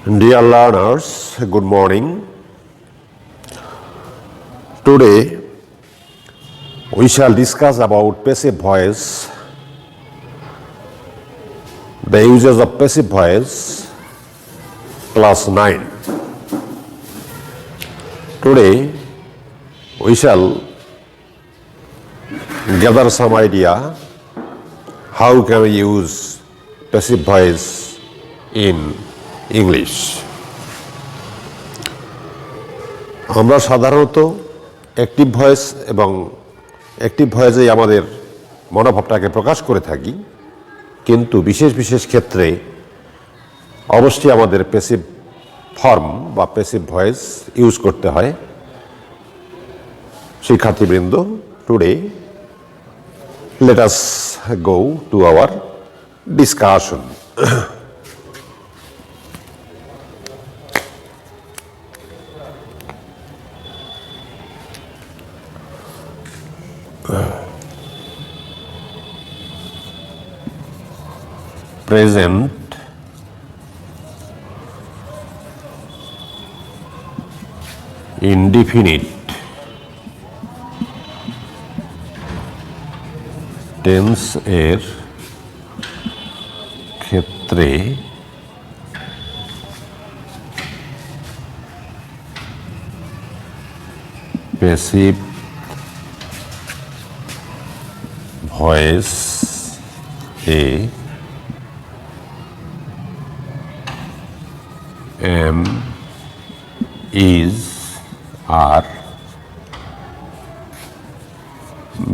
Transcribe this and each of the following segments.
Dear learners, good morning. Today we shall discuss about passive voice, the uses of passive voice, class 9. Today we shall gather some idea how can we use passive voice in English. আমরা সাধারণত active voice এবং active ভয়েসেই আমাদের মনোভাবটাকে প্রকাশ করে থাকি, কিন্তু বিশেষ বিশেষ ক্ষেত্রে অবশ্যই আমাদের প্যাসিভ ফর্ম বা প্যাসিভ ভয়েস ইউজ করতে হয়। শিক্ষার্থীবৃন্দ, today let us go to our discussion. Present indefinite tense এর ক্ষেত্রে passive voice A am, is, are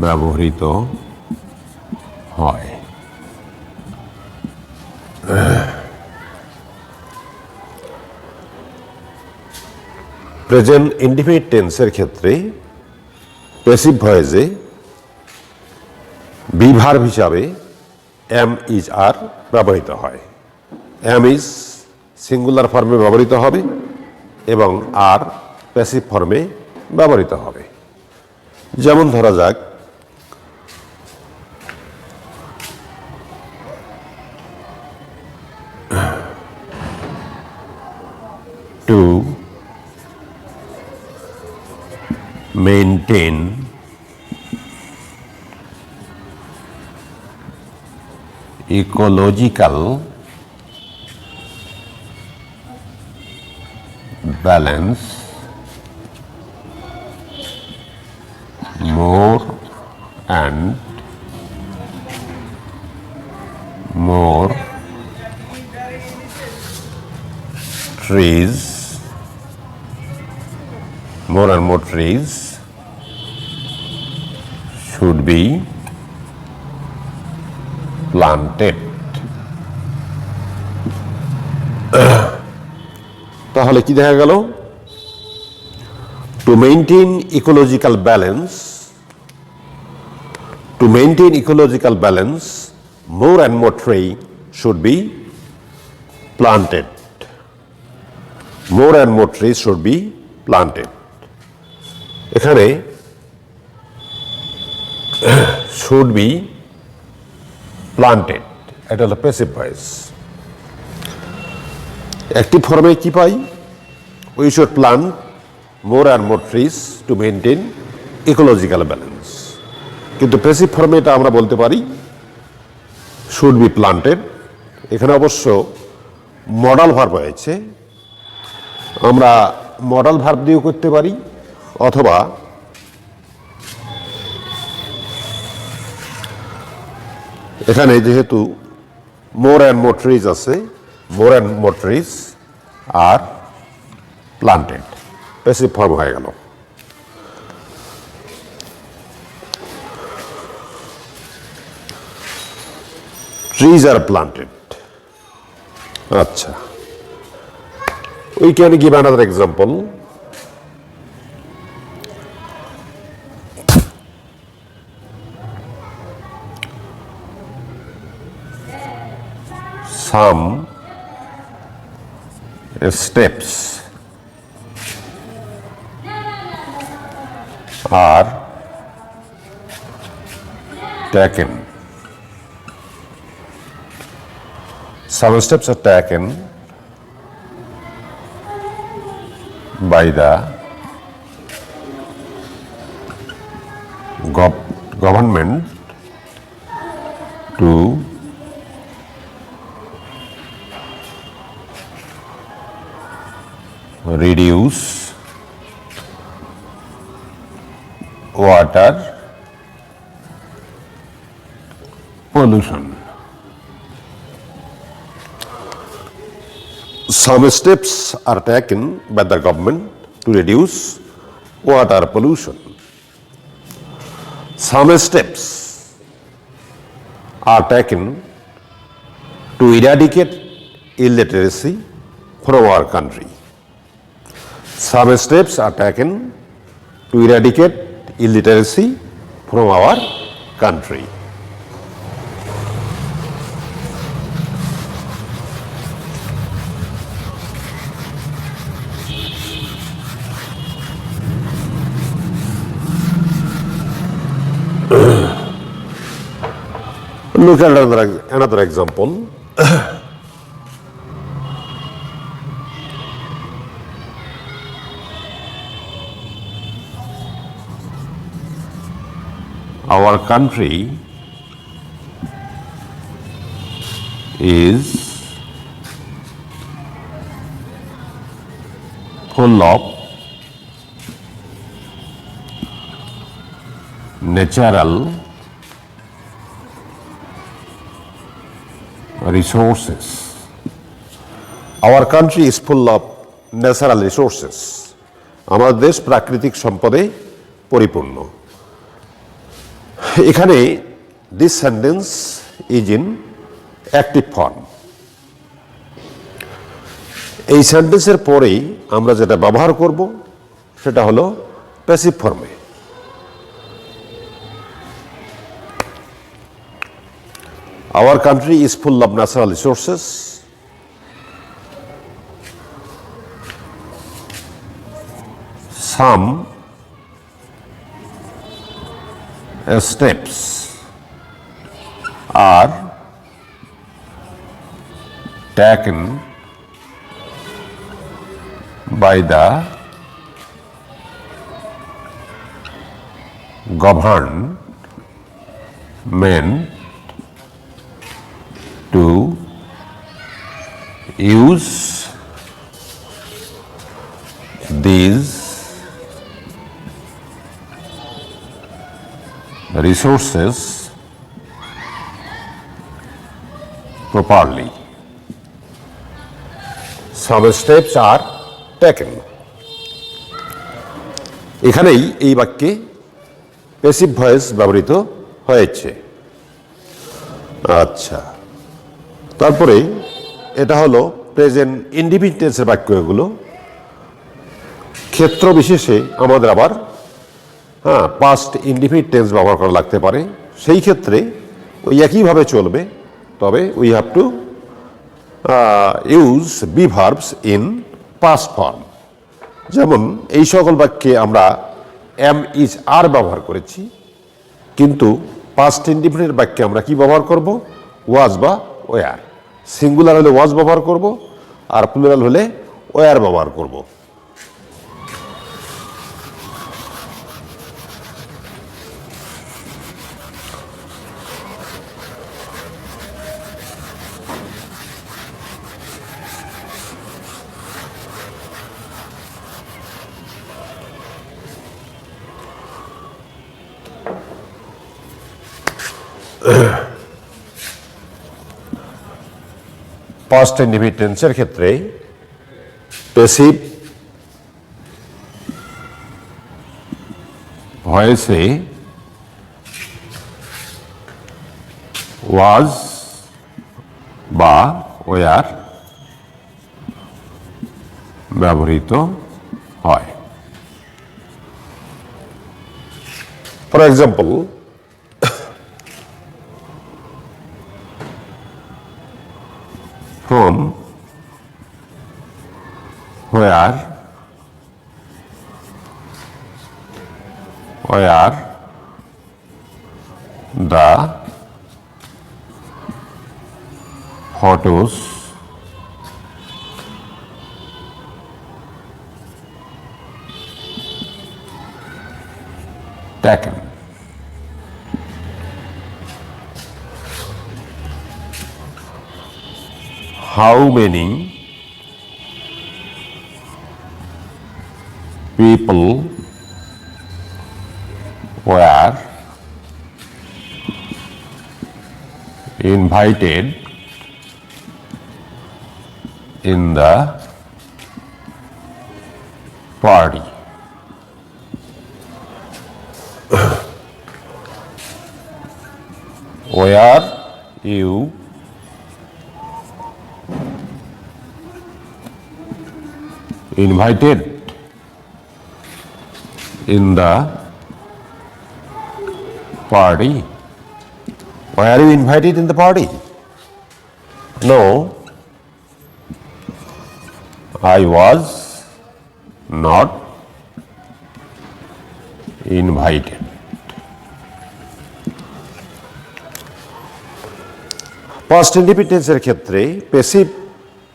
ব্যবহৃত হয়। প্রেজেন্ট ইনডিফিনিট টেন্সের ক্ষেত্রে প্যাসিভ ভয়েসে বি ভার্ব হিসাবে am, is, are ব্যবহৃত হয়। am, is সিঙ্গুলার ফর্মে ব্যবহৃত হবে এবং আর প্যাসিভ ফর্মে ব্যবহৃত হবে। যেমন ধরা যাক, to maintain ecological balance, more and more trees should be planted. তাহলে কি দেখা গেল? To maintain ecological balance more and more tree should be planted. More and more trees should be planted. এখানে should be planted, এটা হলো passive voice. Active ফর্মে কি পাই? We should plant more and more trees to maintain ecological balance. কিন্তু passive ফর্মে এটা আমরা বলতে পারি শুড বি প্লান্টেড। এখানে অবশ্য মডাল ভার্ব হয়েছে, আমরা মডাল ভার্ব দিয়েও করতে পারি, অথবা এখানে যেহেতু মোর অ্যান্ড মোর ট্রিজ আছে, more and more trees are planted, passive form হয়ে গেল। trees are planted. আচ্ছা, we can give another example. some steps are taken. Some steps are taken by the government to reduce water pollution. Some steps are taken by the government to reduce water pollution. Some steps are taken to eradicate illiteracy from our country. Some steps are taken to eradicate illiteracy from our country. Look at another example. Our country is full of natural resources. Our country is full of natural resources. আমাদের দেশ প্রাকৃতিক সম্পদে পরিপূর্ণ। এখানে this sentence is in active form. এই সেন্টেন্সের পরেই আমরা যেটা ব্যবহার করব সেটা হলো প্যাসিভ ফর্মে। Our country is full of natural resources. Some steps are taken by the government to use these resources properly. Some steps are taken. এখানেই এই বাক্যে প্যাসিভ ভয়েস ব্যবহৃত হয়েছে। আচ্ছা, তারপরে এটা হলো প্রেজেন্ট ইনডিফিনিট টেন্সের বাক্য। এগুলো ক্ষেত্র বিশেষে আমাদের আবার পাস্ট ইনডিফিনিট টেন্স ব্যবহার করা লাগতে পারে। সেই ক্ষেত্রে ওই একইভাবে চলবে, তবে we have to use be verbs in past form. যেমন এই সকল বাক্যে আমরা এম ইজ আর ব্যবহার করেছি, কিন্তু পাস্ট ইনডিফিনিট বাক্যে আমরা কি ব্যবহার করব? ওয়াজ বা ওয়ার। সিঙ্গুলার হলে ওয়াজ ব্যবহার করব, আর প্লুরাল হলে ওয়ার ব্যবহার করব। পাস্ট ইনডিফিনিট টেন্সের ক্ষেত্রে প্যাসিভ ভয়েসে ওয়াজ বা ওয়ার ব্যবহৃত হয়। For example, from where the photos taken. How many people were invited in the party? Were you invited in the party? Were you invited in the party? No, I was not invited. Past ইন্ডিপেন্ডেন্সের ক্ষেত্রে passive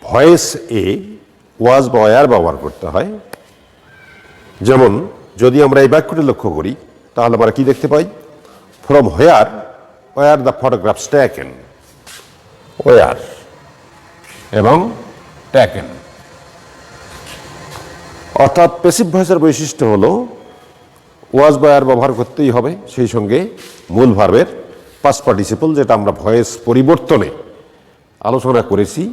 voice এ ওয়াজ বা wire ব্যবহার করতে হয়। যেমন যদি আমরা এই বাক্যটি লক্ষ্য করি তাহলে আমরা কি দেখতে পাই? From where were the photographs taken, were এবং ট্যাকেন। অর্থাৎ প্যাসিভ ভয়েসের বৈশিষ্ট্য হলো ওয়াজ বা ওয়্যার ব্যবহার করতেই হবে, সেই সঙ্গে মূল ভার্বের পাস্ট পার্টিসিপল, যেটা আমরা ভয়েস পরিবর্তনে আলোচনা করেছি।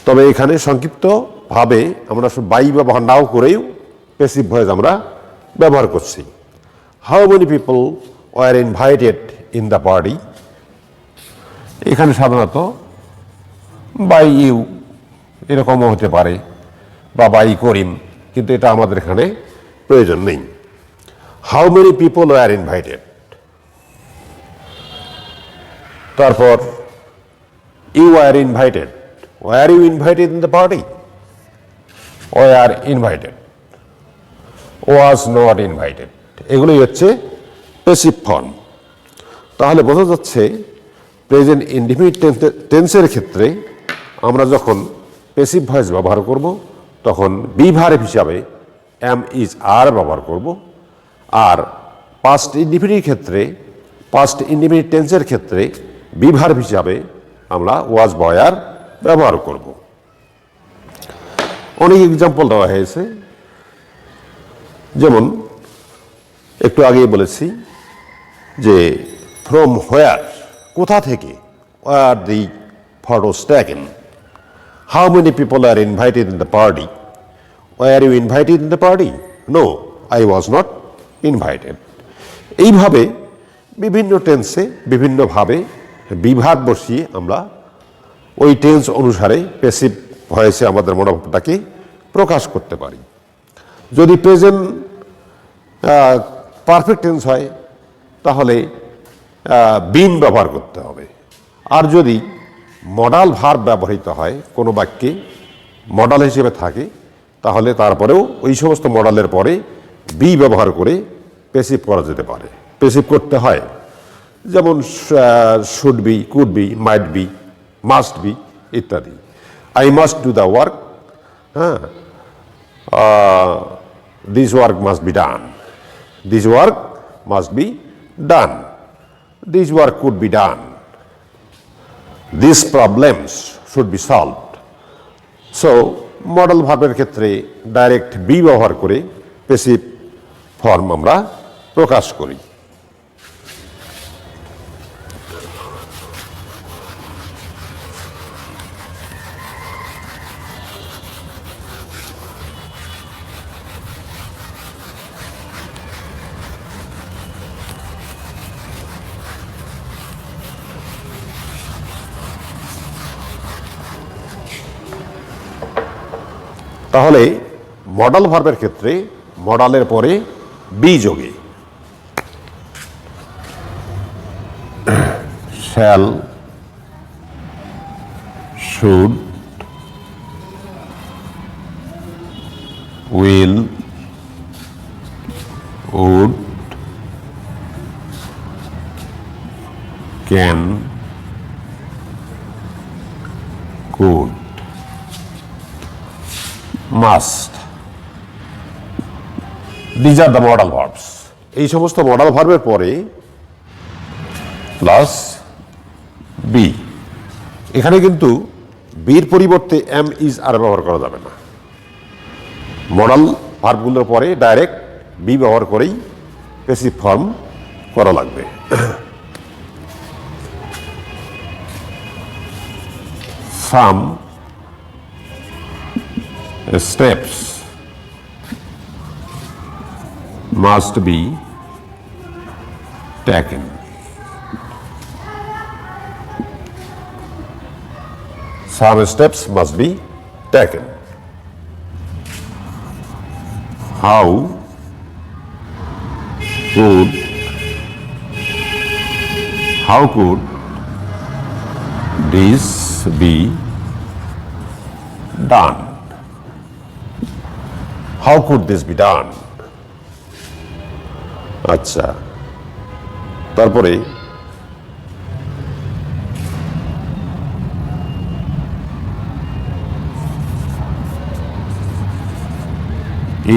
তবে এখানে সংক্ষিপ্তভাবে আমরা বাই ব্যবহার নাও করেও প্যাসিভ ভয়েস আমরা ব্যবহার করছি। How many people were invited in the party, এখানে সাধারণত বাই ইউ এরকমও হতে পারে বা বাই করিম, কিন্তু এটা আমাদের এখানে প্রয়োজন নেই। How many people were invited. তারপর you are invited, were you invited in the party? Were invited, was not invited. এগুলোই হচ্ছে প্যাসিভ ফর্ম। তাহলে বোঝা যাচ্ছে প্রেজেন্ট ইনডিফিনিট টেন্সের ক্ষেত্রে আমরা যখন প্যাসিভ ভয়েস ব্যবহার করব তখন বি ভার্ব হিসাবে এম ইজ আর ব্যবহার করব, আর পাস্ট ইনডিফিনিট ক্ষেত্রে, পাস্ট ইনডিফিনিট টেন্সের ক্ষেত্রে বি ভার্ব হিসাবে আমরা ওয়াজ বা ওয়্যার ব্যবহার করব। অনেক এক্সাম্পল দেওয়া হয়েছে, যেমন একটু আগেই বলেছি যে ফ্রম হোয়ার, কোথা থেকে, were the photos taken. How many people are invited in the party, were you invited in the party? No, I was not invited. এইভাবে বিভিন্ন টেন্সে বিভিন্নভাবে বিভাগ বসিয়ে আমরা ওই টেন্স অনুসারে প্যাসিভ ভয়েসে আমাদের মনোভাবটাকে প্রকাশ করতে পারি। যদি প্রেজেন্ট পারফেক্ট টেন্স হয় তাহলে বিন ব্যবহার করতে হবে, আর যদি মডাল ভার্ব ব্যবহৃত হয় কোনো বাক্যে, মডাল হিসেবে থাকে, তাহলে তারপরেও ওই সমস্ত মডালের পরে বি ব্যবহার করে প্যাসিভ করা যেতে পারে, প্যাসিভ করতে হয়। যেমন should be, could be, might be, must be ইত্যাদি। I must do the work, হ্যাঁ, this work must be done, this work must be done, this work could be done, this problems should be solved. So model ভার্বের ক্ষেত্রে direct B ব্যবহার করে passive form আমরা প্রকাশ করি। তাহলে modal ভার্বের ক্ষেত্রে মডালের পরে বি যোগে shall, should, will, would, can, could, must. These are the modal verbs. এই সমস্ত মডাল ভার্বের পরে প্লাস বি। এখানে কিন্তু বির পরিবর্তে এম ইজ আর ব্যবহার করা যাবে না। মডাল ভার্বগুলোর পরে ডাইরেক্ট বি ব্যবহার করেই প্যাসিভ ফর্ম করা লাগবে। Some steps must be taken. Some steps must be taken. How could this be done? How could this be done? আচ্ছা, তারপরে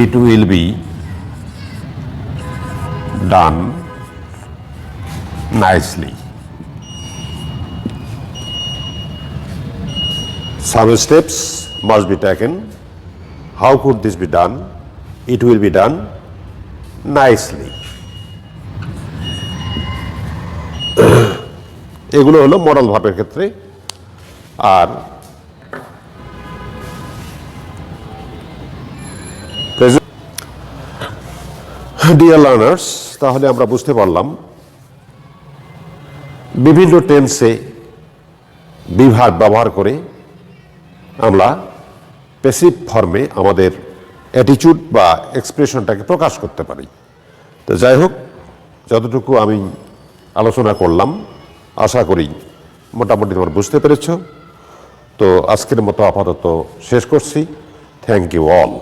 it will be done nicely. Some steps must be taken. How could this be done? It will be done nicely. এগুলো হলো modal ভার্বের ক্ষেত্রে। আর dear learners, তাহলে আমরা বুঝতে পারলাম বিভিন্ন টেন্সে বি ভার্ব ব্যবহার করে আমরা প্যাসিভ ফর্মে আমাদের অ্যাটিটিউড বা এক্সপ্রেশনটাকে প্রকাশ করতে পারি। তো যাই হোক, যতটুকু আমি আলোচনা করলাম আশা করি মোটামুটি তোমরা বুঝতে পেরেছ। তো আজকের মতো আপাতত শেষ করছি। Thank you all.